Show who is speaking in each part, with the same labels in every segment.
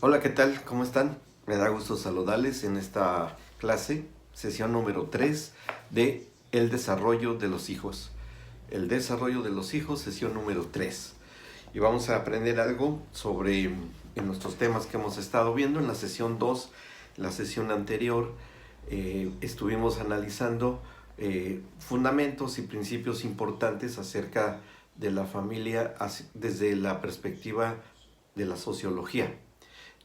Speaker 1: Hola, ¿qué tal? ¿Cómo están? Me da gusto saludarles en esta clase, sesión número 3 de El desarrollo de los hijos. El desarrollo de los hijos, sesión número 3. Y vamos a aprender algo sobre en nuestros temas que hemos estado viendo. En la sesión 2, la sesión anterior, estuvimos analizando fundamentos y principios importantes acerca de la familia desde la perspectiva de la sociología.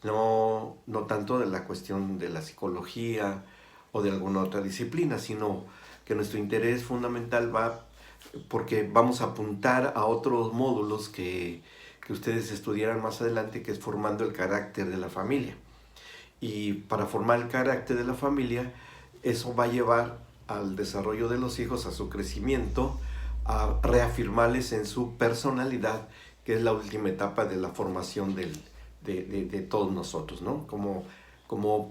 Speaker 1: No tanto de la cuestión de la psicología o de alguna otra disciplina, sino que nuestro interés fundamental va porque vamos a apuntar a otros módulos que ustedes estudiarán más adelante, que es formando el carácter de la familia. Y para formar el carácter de la familia, eso va a llevar al desarrollo de los hijos, a su crecimiento, a reafirmarles en su personalidad, que es la última etapa de la formación de todos nosotros, ¿no? Como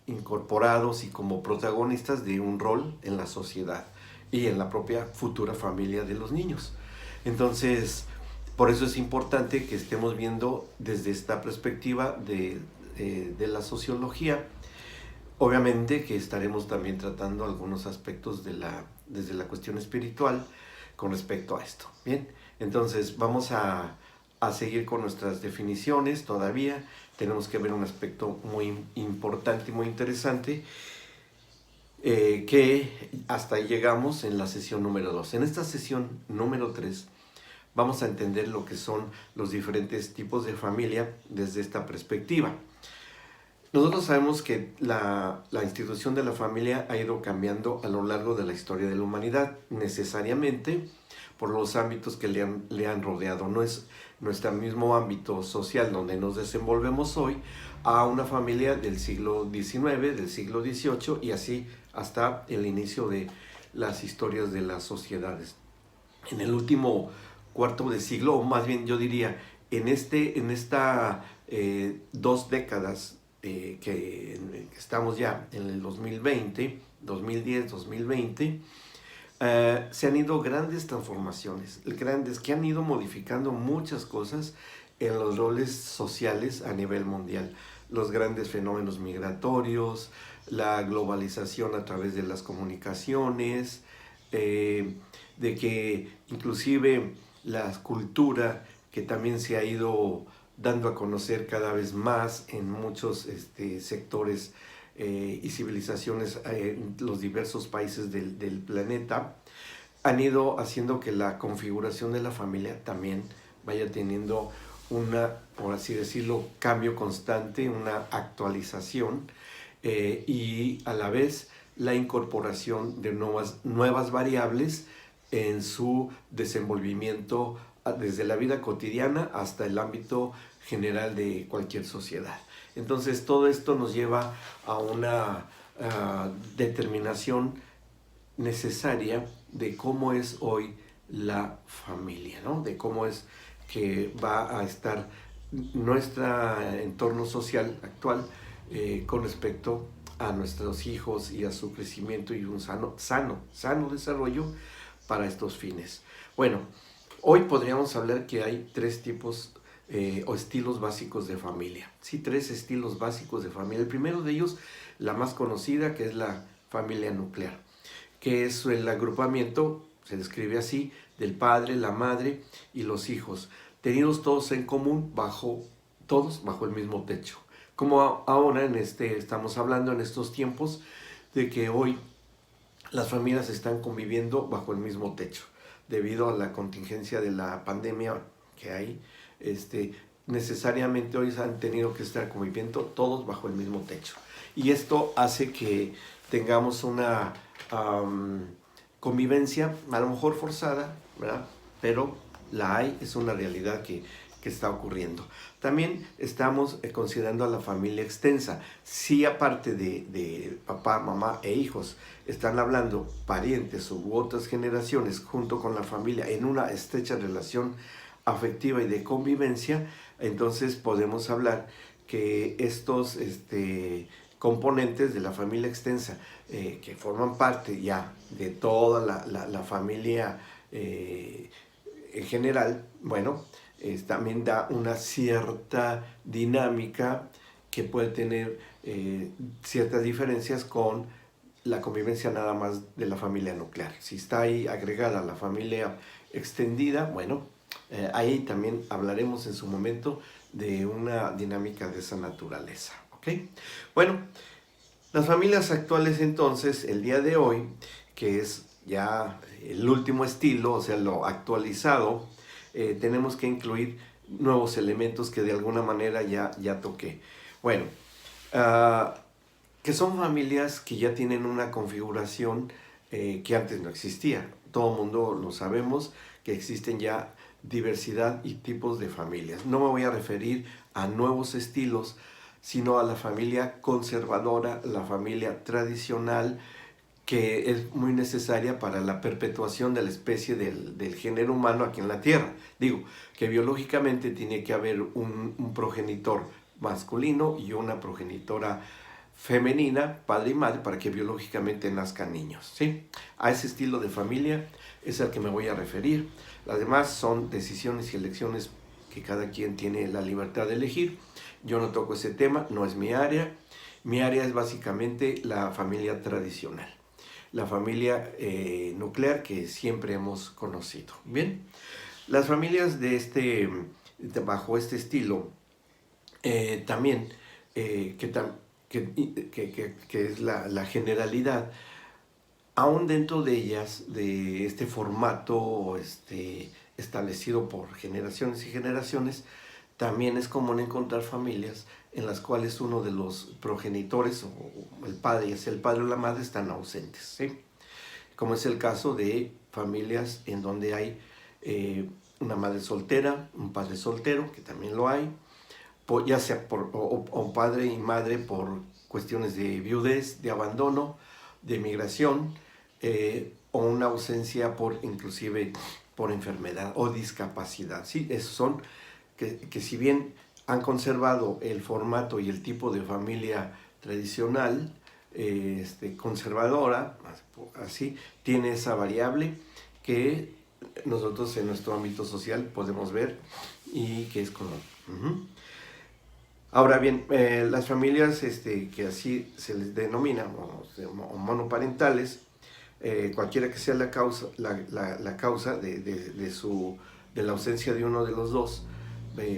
Speaker 1: incorporados y como protagonistas de un rol en la sociedad y en la propia futura familia de los niños. Entonces, por eso es importante que estemos viendo desde esta perspectiva de la sociología. Obviamente que estaremos también tratando algunos aspectos desde la cuestión espiritual con respecto a esto. Bien, entonces vamos a seguir con nuestras definiciones todavía. Tenemos que ver un aspecto muy importante y muy interesante que hasta ahí llegamos en la sesión número 2. En esta sesión número 3 vamos a entender lo que son los diferentes tipos de familia desde esta perspectiva. Nosotros sabemos que la institución de la familia ha ido cambiando a lo largo de la historia de la humanidad, necesariamente por los ámbitos que le han rodeado. No es nuestro mismo ámbito social donde nos desenvolvemos hoy a una familia del siglo XIX, del siglo XVIII y así hasta el inicio de las historias de las sociedades. En el último cuarto de siglo, o más bien yo diría, en esta 2 décadas que estamos ya en el 2020, 2010, 2020, se han ido grandes transformaciones, grandes que han ido modificando muchas cosas en los roles sociales a nivel mundial. Los grandes fenómenos migratorios, la globalización a través de las comunicaciones, de que inclusive la cultura que también se ha ido dando a conocer cada vez más en muchos sectores y civilizaciones en los diversos países del planeta, han ido haciendo que la configuración de la familia también vaya teniendo una, por así decirlo, cambio constante, una actualización y a la vez la incorporación de nuevas variables en su desenvolvimiento desde la vida cotidiana hasta el ámbito general de cualquier sociedad. Entonces todo esto nos lleva a una determinación necesaria de cómo es hoy la familia, ¿no? De cómo es que va a estar nuestro entorno social actual con respecto a nuestros hijos y a su crecimiento y un sano desarrollo para estos fines. Bueno, hoy podríamos hablar que hay 3 tipos o estilos básicos de familia. Sí, 3 estilos básicos de familia. El primero de ellos, la más conocida, que es la familia nuclear, que es el agrupamiento, se describe así, del padre, la madre y los hijos, tenidos todos en común, todos bajo el mismo techo. Como ahora estamos hablando en estos tiempos de que hoy las familias están conviviendo bajo el mismo techo debido a la contingencia de la pandemia que hay. Necesariamente hoy han tenido que estar conviviendo todos bajo el mismo techo y esto hace que tengamos una convivencia a lo mejor forzada, ¿verdad? Pero la hay, es una realidad que está ocurriendo. También estamos considerando a la familia extensa. Si aparte de papá, mamá e hijos están hablando parientes u otras generaciones junto con la familia en una estrecha relación afectiva y de convivencia, entonces podemos hablar que estos componentes de la familia extensa que forman parte ya de toda la familia en general, bueno, también da una cierta dinámica que puede tener ciertas diferencias con la convivencia nada más de la familia nuclear. Si está ahí agregada la familia extendida, bueno, ahí también hablaremos en su momento de una dinámica de esa naturaleza, ¿ok? Bueno, las familias actuales entonces, el día de hoy, que es ya el último estilo, o sea, lo actualizado, tenemos que incluir nuevos elementos que de alguna manera ya toqué. Bueno, que son familias que ya tienen una configuración que antes no existía. Todo el mundo lo sabemos, que existen ya diversidad y tipos de familias. No me voy a referir a nuevos estilos, sino a la familia conservadora, la familia tradicional, que es muy necesaria para la perpetuación de la especie del género humano aquí en la Tierra. Digo, que biológicamente tiene que haber un progenitor masculino y una progenitora femenina, padre y madre, para que biológicamente nazcan niños, ¿sí? A ese estilo de familia es al que me voy a referir. Las demás son decisiones y elecciones que cada quien tiene la libertad de elegir. Yo no toco ese tema, no es mi área. Mi área es básicamente la familia tradicional, la familia nuclear que siempre hemos conocido. Bien, las familias bajo este estilo también, que es la generalidad, aún dentro de ellas, de este formato establecido por generaciones y generaciones, también es común encontrar familias en las cuales uno de los progenitores, o el padre, ya sea el padre o la madre, están ausentes, ¿sí? Como es el caso de familias en donde hay una madre soltera, un padre soltero, que también lo hay, ya sea o padre y madre por cuestiones de viudez, de abandono, de migración, o una ausencia inclusive por enfermedad o discapacidad. Sí, esos son que si bien han conservado el formato y el tipo de familia tradicional, conservadora, así, tiene esa variable que nosotros en nuestro ámbito social podemos ver y que es común. Ahora bien, las familias que así se les denomina, o monoparentales, cualquiera que sea la causa, la causa de la ausencia de uno de los dos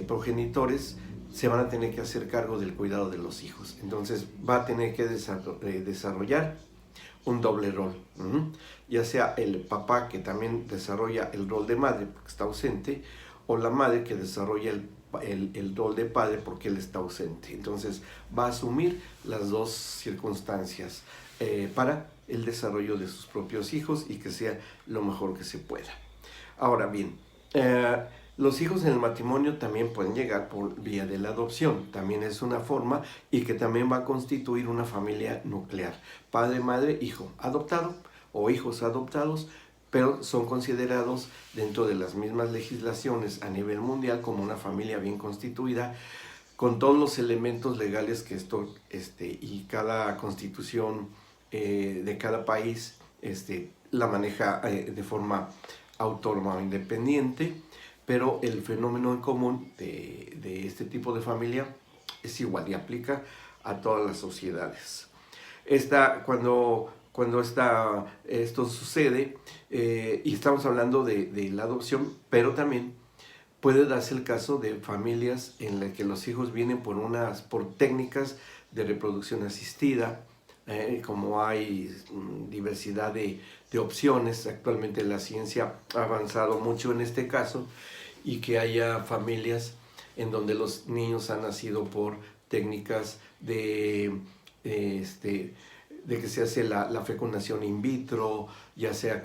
Speaker 1: progenitores, se van a tener que hacer cargo del cuidado de los hijos. Entonces va a tener que desarrollar un doble rol, ya sea el papá, que también desarrolla el rol de madre porque está ausente, o la madre, que desarrolla el rol de padre porque él está ausente. Entonces va a asumir las dos circunstancias para el desarrollo de sus propios hijos y que sea lo mejor que se pueda. Ahora bien, los hijos en el matrimonio también pueden llegar por vía de la adopción. También es una forma, y que también va a constituir una familia nuclear. Padre, madre, hijo adoptado o hijos adoptados, pero son considerados dentro de las mismas legislaciones a nivel mundial como una familia bien constituida, con todos los elementos legales que y cada constitución de cada país la maneja de forma autónoma o independiente, pero el fenómeno en común de este tipo de familia es igual y aplica a todas las sociedades. Cuando esto sucede, y estamos hablando de la adopción, pero también puede darse el caso de familias en las que los hijos vienen por técnicas de reproducción asistida, como hay diversidad de opciones. Actualmente la ciencia ha avanzado mucho en este caso, y que haya familias en donde los niños han nacido por técnicas de que se hace la fecundación in vitro, ya sea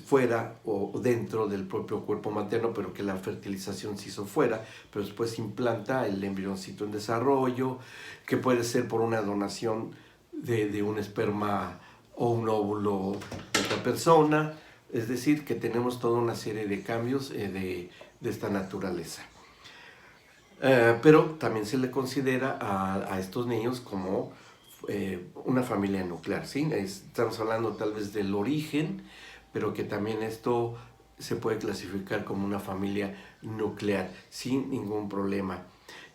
Speaker 1: fuera o dentro del propio cuerpo materno, pero que la fertilización se hizo fuera, pero después implanta el embrioncito en desarrollo, que puede ser por una donación de un esperma o un óvulo de otra persona. Es decir, que tenemos toda una serie de cambios de esta naturaleza. Pero también se le considera a estos niños como una familia nuclear, ¿sí? Estamos hablando tal vez del origen, pero que también esto se puede clasificar como una familia nuclear sin ningún problema.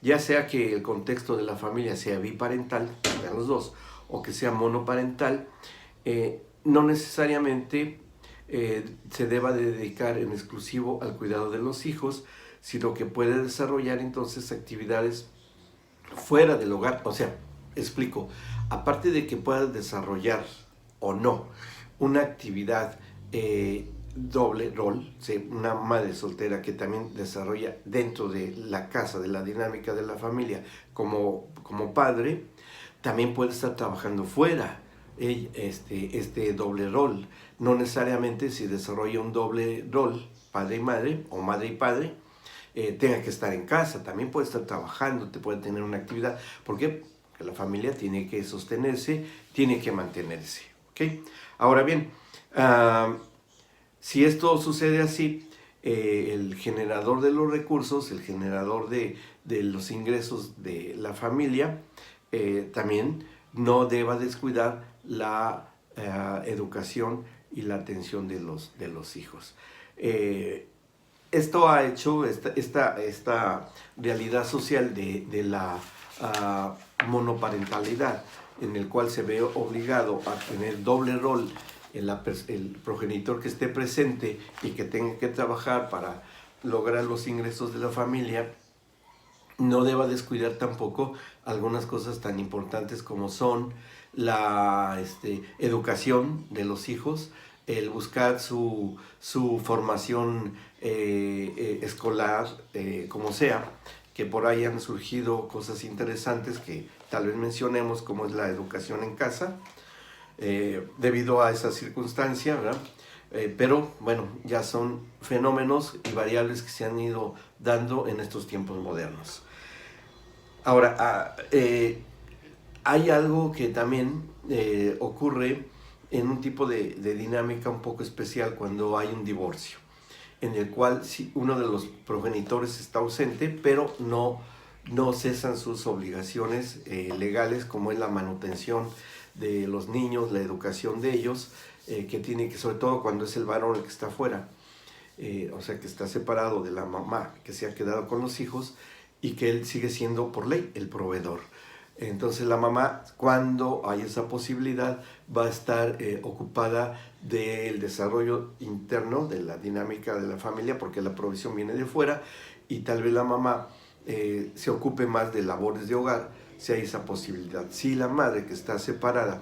Speaker 1: Ya sea que el contexto de la familia sea biparental, sean los dos, o que sea monoparental, no necesariamente se deba de dedicar en exclusivo al cuidado de los hijos, sino que puede desarrollar entonces actividades fuera del hogar. O sea, explico, aparte de que pueda desarrollar o no una actividad doble rol, ¿sí? Una madre soltera que también desarrolla dentro de la casa, de la dinámica de la familia, como padre, también puede estar trabajando fuera este doble rol. No necesariamente si desarrolla un doble rol, padre y madre, o madre y padre, tenga que estar en casa, también puede estar trabajando, te puede tener una actividad. ¿Por qué? Porque la familia tiene que sostenerse, tiene que mantenerse. ¿Okay? Ahora bien, si esto sucede así, el generador de los recursos, el generador de los ingresos de la familia, también no deba descuidar la educación y la atención de los hijos. Esto ha hecho esta realidad social de la monoparentalidad, en el cual se ve obligado a tener doble rol el progenitor que esté presente y que tenga que trabajar para lograr los ingresos de la familia, no deba descuidar tampoco algunas cosas tan importantes como son la educación de los hijos, el buscar su formación escolar, como sea, que por ahí han surgido cosas interesantes que tal vez mencionemos, como es la educación en casa, debido a esa circunstancia, ¿verdad? Pero bueno, ya son fenómenos y variables que se han ido dando en estos tiempos modernos. Ahora, hay algo que también ocurre en un tipo de dinámica un poco especial cuando hay un divorcio, en el cual uno de los progenitores está ausente, pero no cesan sus obligaciones legales, como es la manutención de los niños, la educación de ellos, que tiene que, sobre todo cuando es el varón el que está afuera, o sea que está separado de la mamá que se ha quedado con los hijos, y que él sigue siendo por ley el proveedor. Entonces la mamá, cuando hay esa posibilidad, va a estar ocupada del desarrollo interno, de la dinámica de la familia, porque la provisión viene de fuera, y tal vez la mamá se ocupe más de labores de hogar, si hay esa posibilidad. Si la madre que está separada,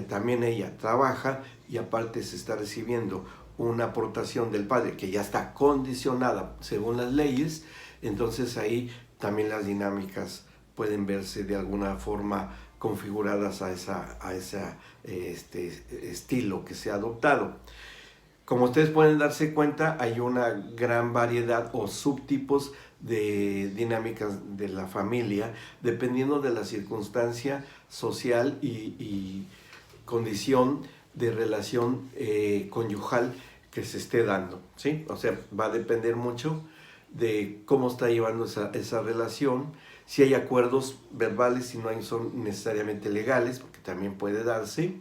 Speaker 1: también ella trabaja y aparte se está recibiendo una aportación del padre que ya está condicionada según las leyes, entonces ahí también las dinámicas pueden verse de alguna forma configuradas a ese estilo que se ha adoptado. Como ustedes pueden darse cuenta, hay una gran variedad o subtipos de dinámicas de la familia, dependiendo de la circunstancia social y condición de relación conyugal que se esté dando, ¿sí? O sea, va a depender mucho de cómo está llevando esa relación, si hay acuerdos verbales, si no hay, son necesariamente legales, porque también puede darse,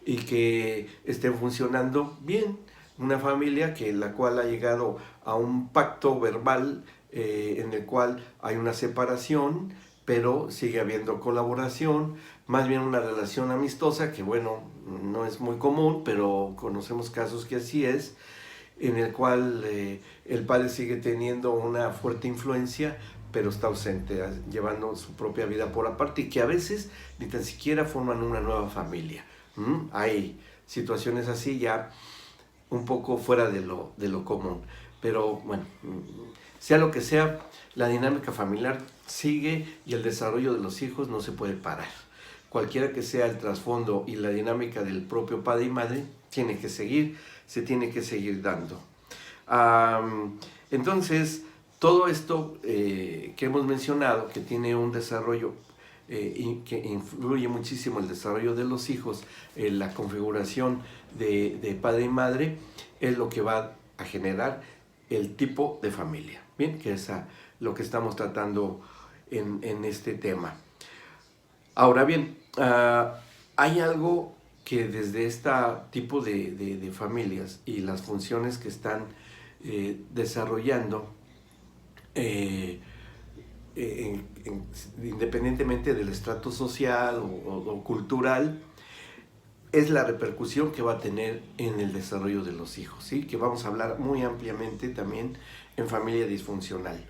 Speaker 1: y que estén funcionando bien. Una familia la cual ha llegado a un pacto verbal en el cual hay una separación, pero sigue habiendo colaboración, más bien una relación amistosa, que bueno, no es muy común, pero conocemos casos que así es, en el cual el padre sigue teniendo una fuerte influencia, pero está ausente, llevando su propia vida por aparte, y que a veces ni tan siquiera forman una nueva familia. Hay situaciones así ya un poco fuera de lo común, pero bueno, sea lo que sea, la dinámica familiar sigue y el desarrollo de los hijos no se puede parar. Cualquiera que sea el trasfondo y la dinámica del propio padre y madre, tiene que seguir, se tiene que seguir dando. Entonces, todo esto que hemos mencionado, que tiene un desarrollo y que influye muchísimo el desarrollo de los hijos, la configuración de padre y madre, es lo que va a generar el tipo de familia. Bien, que es lo que estamos tratando en este tema. Ahora bien, hay algo que desde este tipo de familias y las funciones que están desarrollando, independientemente del estrato social o cultural, es la repercusión que va a tener en el desarrollo de los hijos, ¿sí? Que vamos a hablar muy ampliamente también en familia disfuncional.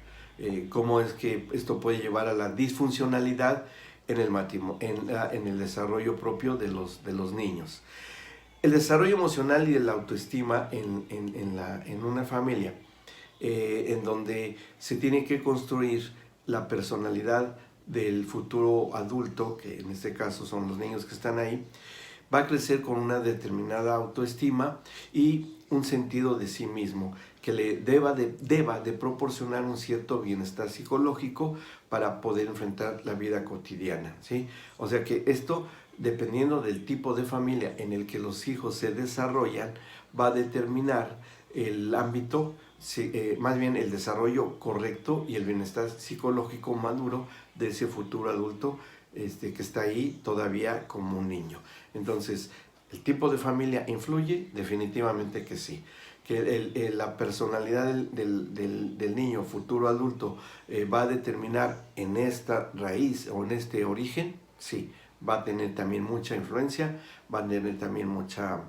Speaker 1: Cómo es que esto puede llevar a la disfuncionalidad en el desarrollo propio de los niños. El desarrollo emocional y de la autoestima en una familia, en donde se tiene que construir la personalidad del futuro adulto, que en este caso son los niños que están ahí, va a crecer con una determinada autoestima y un sentido de sí mismo, que le deba de proporcionar un cierto bienestar psicológico para poder enfrentar la vida cotidiana, ¿sí? O sea que esto, dependiendo del tipo de familia en el que los hijos se desarrollan, va a determinar el ámbito, más bien el desarrollo correcto y el bienestar psicológico maduro de ese futuro adulto que está ahí todavía como un niño. Entonces, ¿el tipo de familia influye? Definitivamente que sí. Que la personalidad del niño futuro adulto va a determinar en esta raíz o en este origen, sí, va a tener también mucha influencia, va a tener también mucha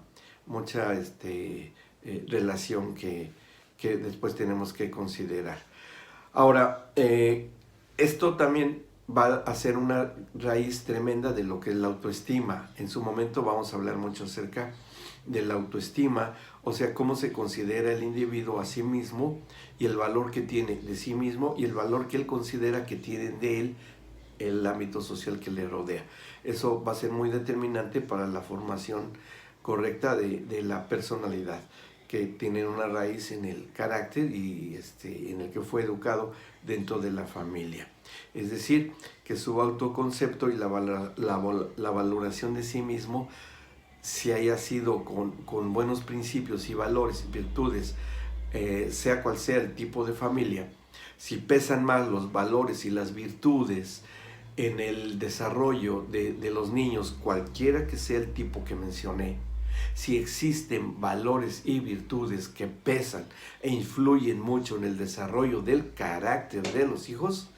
Speaker 1: relación que después tenemos que considerar. Ahora, esto también va a ser una raíz tremenda de lo que es la autoestima. En su momento vamos a hablar mucho acerca de la autoestima, o sea, cómo se considera el individuo a sí mismo y el valor que tiene de sí mismo y el valor que él considera que tiene de él el ámbito social que le rodea. Eso va a ser muy determinante para la formación correcta de la personalidad, que tiene una raíz en el carácter y en el que fue educado dentro de la familia. Es decir, que su autoconcepto y la valoración de sí mismo, si haya sido con buenos principios y valores y virtudes, sea cual sea el tipo de familia, si pesan más los valores y las virtudes en el desarrollo de los niños, cualquiera que sea el tipo que mencioné, si existen valores y virtudes que pesan e influyen mucho en el desarrollo del carácter de los hijos,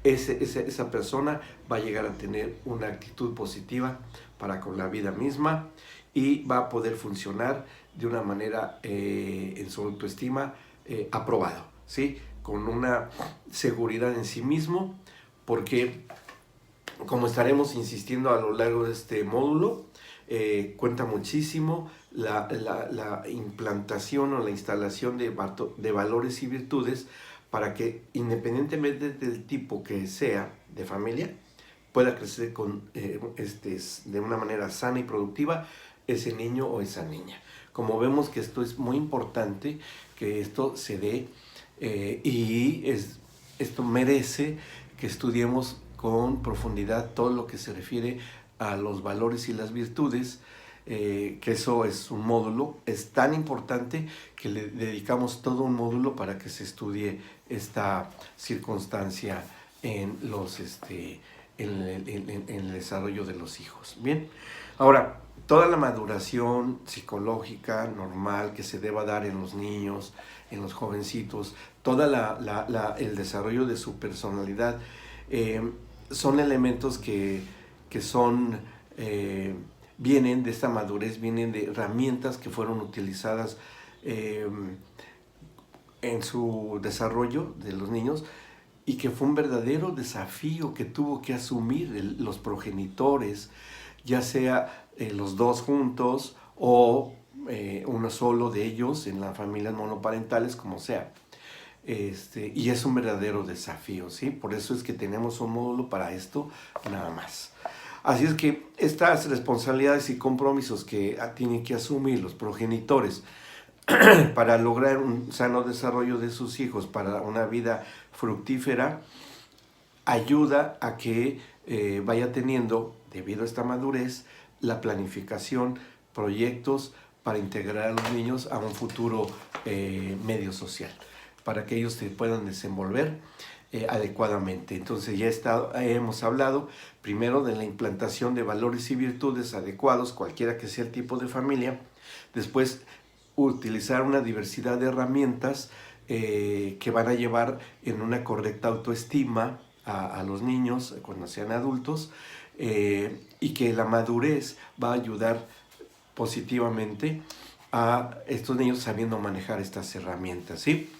Speaker 1: esa persona va a llegar a tener una actitud positiva para con la vida misma y va a poder funcionar de una manera en su autoestima aprobado, ¿sí? Con una seguridad en sí mismo, porque como estaremos insistiendo a lo largo de este módulo, cuenta muchísimo la implantación o la instalación de valores y virtudes para que, independientemente del tipo que sea de familia, pueda crecer de una manera sana y productiva ese niño o esa niña. Como vemos que esto es muy importante, que esto se dé esto merece que estudiemos con profundidad todo lo que se refiere a los valores y las virtudes, que eso es un módulo, es tan importante que le dedicamos todo un módulo para que se estudie esta circunstancia en el desarrollo de los hijos. Bien, ahora, toda la maduración psicológica normal que se deba dar en los niños, en los jovencitos, todo el desarrollo de su personalidad, son elementos que son, vienen de esta madurez, vienen de herramientas que fueron utilizadas en su desarrollo de los niños y que fue un verdadero desafío que tuvo que asumir los progenitores, ya sea los dos juntos o uno solo de ellos en las familias monoparentales, como sea. Y es un verdadero desafío, ¿sí? Por eso es que tenemos un módulo para esto nada más. Así es que estas responsabilidades y compromisos que tienen que asumir los progenitores para lograr un sano desarrollo de sus hijos, para una vida fructífera, ayuda a que vaya teniendo, debido a esta madurez, la planificación, proyectos para integrar a los niños a un futuro medio social, para que ellos se puedan desenvolver adecuadamente. Entonces hemos hablado primero de la implantación de valores y virtudes adecuados, cualquiera que sea el tipo de familia. Después, utilizar una diversidad de herramientas que van a llevar en una correcta autoestima a los niños cuando sean adultos, y que la madurez va a ayudar positivamente a estos niños sabiendo manejar estas herramientas, ¿sí?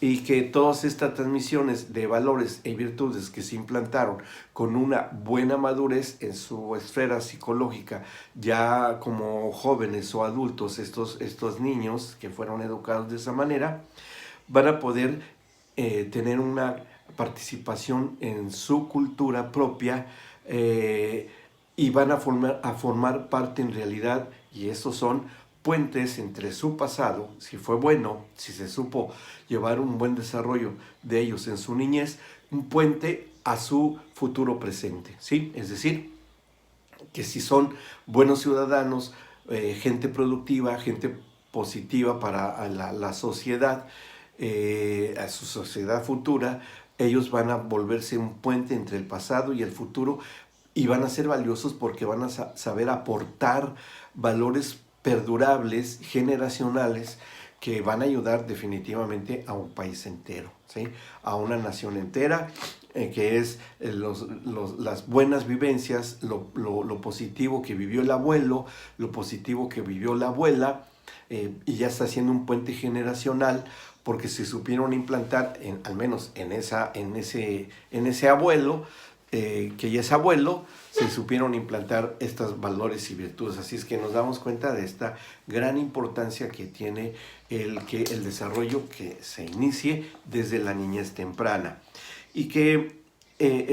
Speaker 1: Y que todas estas transmisiones de valores y virtudes que se implantaron con una buena madurez en su esfera psicológica, ya como jóvenes o adultos, estos niños que fueron educados de esa manera, van a poder tener una participación en su cultura propia, y van a formar parte en realidad, y esos son puentes entre su pasado, si fue bueno, si se supo llevar un buen desarrollo de ellos en su niñez, un puente a su futuro presente, ¿sí? Es decir, que si son buenos ciudadanos, gente productiva, gente positiva para la sociedad, a su sociedad futura, ellos van a volverse un puente entre el pasado y el futuro, y van a ser valiosos porque van a saber aportar valores perdurables, generacionales, que van a ayudar definitivamente a un país entero, ¿sí? A una nación entera, que es las buenas vivencias, lo positivo que vivió el abuelo, lo positivo que vivió la abuela, y ya está haciendo un puente generacional, porque se supieron implantar, al menos en ese abuelo, que ya es abuelo, se supieron implantar estos valores y virtudes. Así es que nos damos cuenta de esta gran importancia que tiene el desarrollo que se inicie desde la niñez temprana. Y que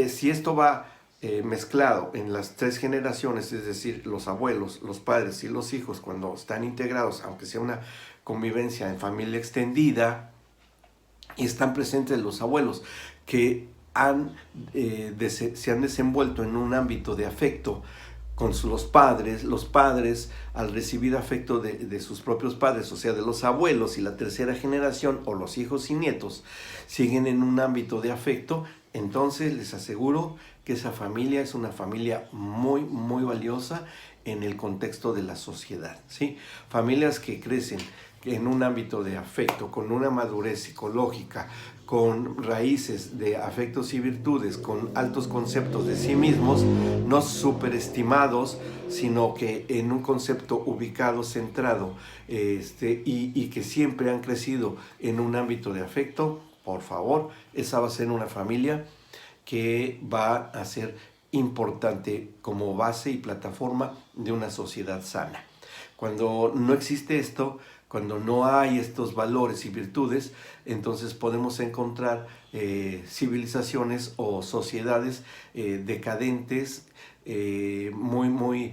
Speaker 1: si esto va mezclado en las tres generaciones, es decir, los abuelos, los padres y los hijos, cuando están integrados, aunque sea una convivencia en familia extendida, y están presentes los abuelos que se han desenvuelto en un ámbito de afecto con los padres al recibir afecto de sus propios padres, o sea, de los abuelos, y la tercera generación o los hijos y nietos siguen en un ámbito de afecto, entonces les aseguro que esa familia es una familia muy, muy valiosa en el contexto de la sociedad, ¿sí? Familias que crecen en un ámbito de afecto, con una madurez psicológica, con raíces de afectos y virtudes, con altos conceptos de sí mismos, no superestimados, sino que en un concepto ubicado, centrado, y que siempre han crecido en un ámbito de afecto, por favor, esa va a ser una familia que va a ser importante como base y plataforma de una sociedad sana. Cuando no existe esto, cuando no hay estos valores y virtudes, entonces podemos encontrar civilizaciones o sociedades decadentes, muy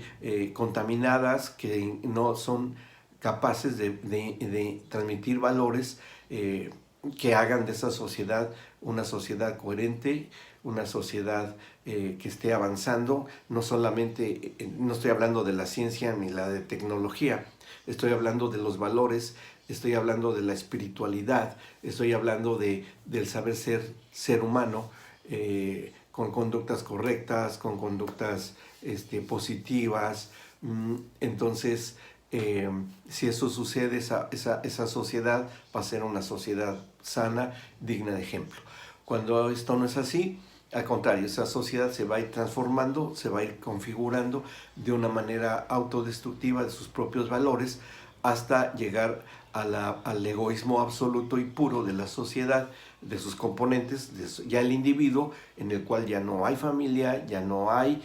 Speaker 1: contaminadas, que no son capaces de transmitir valores que hagan de esa sociedad una sociedad coherente, una sociedad que esté avanzando. No solamente, no estoy hablando de la ciencia ni la de tecnología, estoy hablando de los valores, estoy hablando de la espiritualidad, estoy hablando del saber ser humano, con conductas correctas, con conductas positivas. Entonces, si eso sucede, esa sociedad va a ser una sociedad sana, digna de ejemplo. Cuando esto no es así, al contrario, esa sociedad se va a ir transformando, se va a ir configurando de una manera autodestructiva de sus propios valores, hasta llegar al egoísmo absoluto y puro de la sociedad, de sus componentes, ya el individuo, en el cual ya no hay familia, ya no hay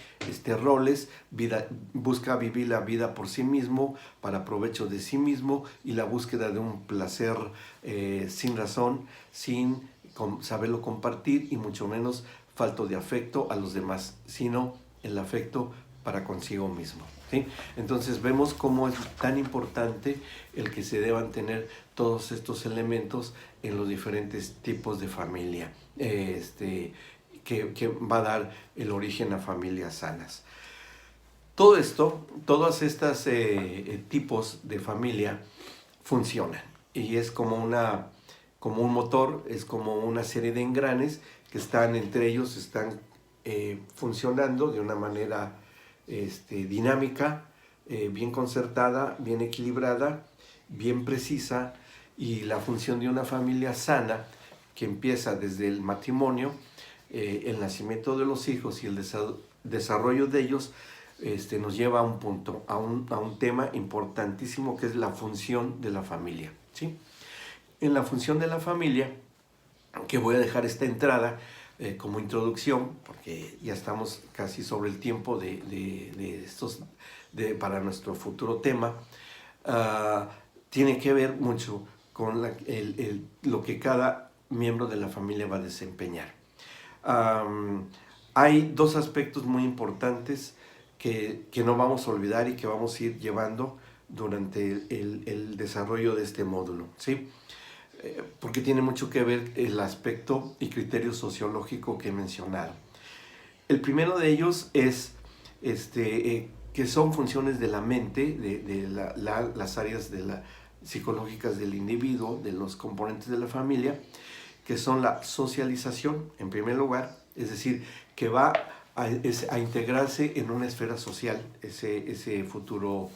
Speaker 1: roles, busca vivir la vida por sí mismo, para provecho de sí mismo, y la búsqueda de un placer sin razón, sin saberlo compartir, y mucho menos falto de afecto a los demás, sino el afecto para consigo mismo, ¿sí? Entonces vemos cómo es tan importante el que se deban tener todos estos elementos en los diferentes tipos de familia, que va a dar el origen a familias sanas. Todo esto, todos estos tipos de familia funcionan, y es como un motor, es como una serie de engranes que están entre ellos, están funcionando de una manera dinámica, bien concertada, bien equilibrada, bien precisa, y la función de una familia sana que empieza desde el matrimonio, el nacimiento de los hijos y el desarrollo de ellos, nos lleva a un punto, a un tema importantísimo, que es la función de la familia, ¿sí? En la función de la familia, que voy a dejar esta entrada como introducción, porque ya estamos casi sobre el tiempo para nuestro futuro tema, tiene que ver mucho con lo que cada miembro de la familia va a desempeñar. Hay dos aspectos muy importantes que no vamos a olvidar y que vamos a ir llevando durante el desarrollo de este módulo, ¿sí? Porque tiene mucho que ver el aspecto y criterio sociológico que he mencionado. El primero de ellos es que son funciones de la mente, de las áreas psicológicas del individuo, de los componentes de la familia, que son la socialización, en primer lugar, es decir, que va a integrarse en una esfera social, ese futuro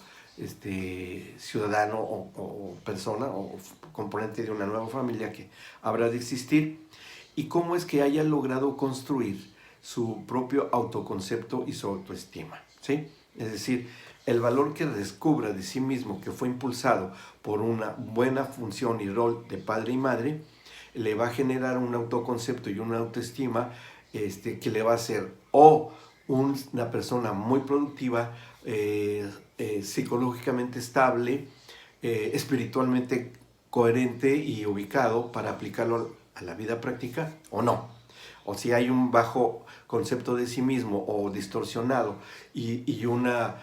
Speaker 1: ciudadano o persona o componente de una nueva familia que habrá de existir, y cómo es que haya logrado construir su propio autoconcepto y su autoestima, ¿sí? Es decir, el valor que descubra de sí mismo, que fue impulsado por una buena función y rol de padre y madre, le va a generar un autoconcepto y una autoestima que le va a hacer una persona muy productiva, psicológicamente estable, espiritualmente coherente y ubicado para aplicarlo a la vida práctica, o no. O si hay un bajo concepto de sí mismo o distorsionado y una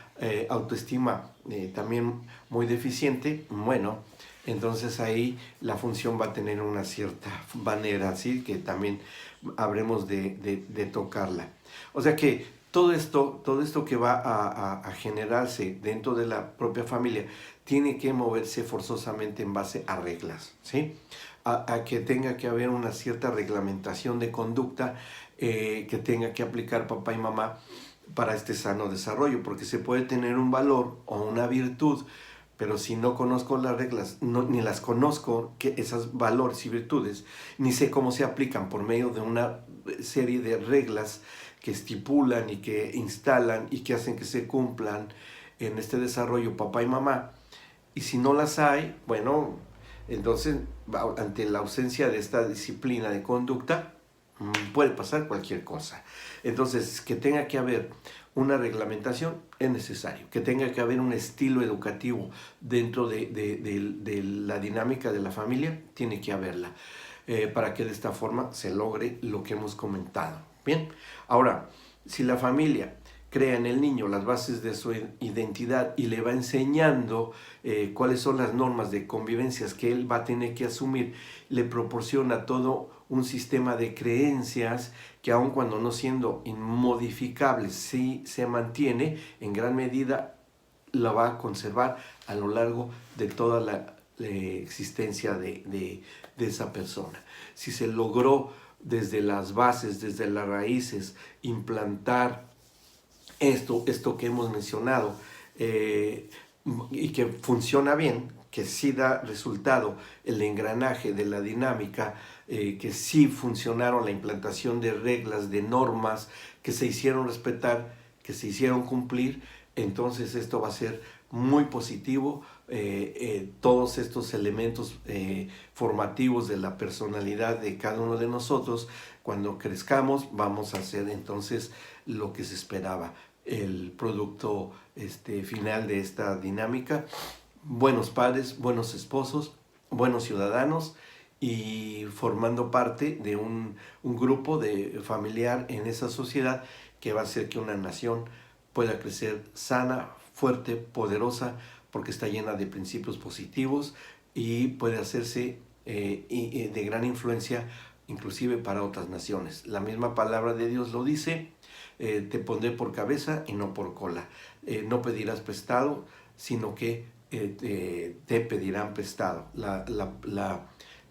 Speaker 1: autoestima también muy deficiente, bueno, entonces ahí la función va a tener una cierta manera, ¿sí? Que también habremos de tocarla. O sea que todo esto que va a generarse dentro de la propia familia tiene que moverse forzosamente en base a reglas, ¿sí? A que tenga que haber una cierta reglamentación de conducta que tenga que aplicar papá y mamá para este sano desarrollo, porque se puede tener un valor o una virtud, pero si no conozco las reglas, ni las conozco, esos valores y virtudes, ni sé cómo se aplican por medio de una serie de reglas que estipulan y que instalan y que hacen que se cumplan en este desarrollo papá y mamá, y si no las hay, bueno, entonces ante la ausencia de esta disciplina de conducta, puede pasar cualquier cosa. Entonces, que tenga que haber una reglamentación es necesario, que tenga que haber un estilo educativo dentro de la dinámica de la familia, tiene que haberla, para que de esta forma se logre lo que hemos comentado. Bien, ahora, si la familia crea en el niño las bases de su identidad y le va enseñando cuáles son las normas de convivencias que él va a tener que asumir, le proporciona todo un sistema de creencias que, aun cuando no siendo inmodificable, sí se mantiene, en gran medida la va a conservar a lo largo de toda la existencia de esa persona. Si se logró desde las bases, desde las raíces, implantar esto que hemos mencionado, y que funciona bien, que sí da resultado el engranaje de la dinámica, que sí funcionaron la implantación de reglas, de normas, que se hicieron respetar, que se hicieron cumplir, entonces esto va a ser muy positivo. Todos estos elementos formativos de la personalidad de cada uno de nosotros, cuando crezcamos, vamos a hacer entonces lo que se esperaba, el producto final de esta dinámica: buenos padres, buenos esposos, buenos ciudadanos, y formando parte de un grupo familiar en esa sociedad que va a hacer que una nación pueda crecer sana, fuerte, poderosa, porque está llena de principios positivos y puede hacerse de gran influencia inclusive para otras naciones. La misma palabra de Dios lo dice: te pondré por cabeza y no por cola. No pedirás prestado, sino que te pedirán prestado.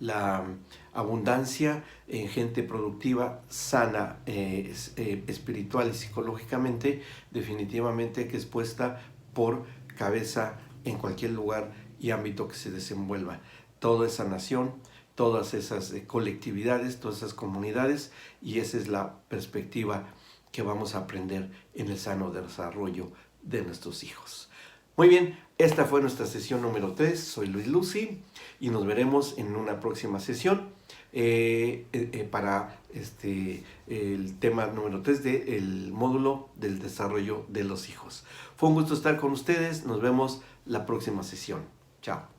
Speaker 1: la abundancia en gente productiva, sana, espiritual y psicológicamente, definitivamente que es puesta por cabeza en cualquier lugar y ámbito que se desenvuelva. Toda esa nación, todas esas colectividades, todas esas comunidades, y esa es la perspectiva que vamos a aprender en el sano desarrollo de nuestros hijos. Muy bien, esta fue nuestra sesión número 3. Soy Luis Lucy y nos veremos en una próxima sesión para el tema número 3 del módulo del desarrollo de los hijos. Fue un gusto estar con ustedes. Nos vemos la próxima sesión. Chao.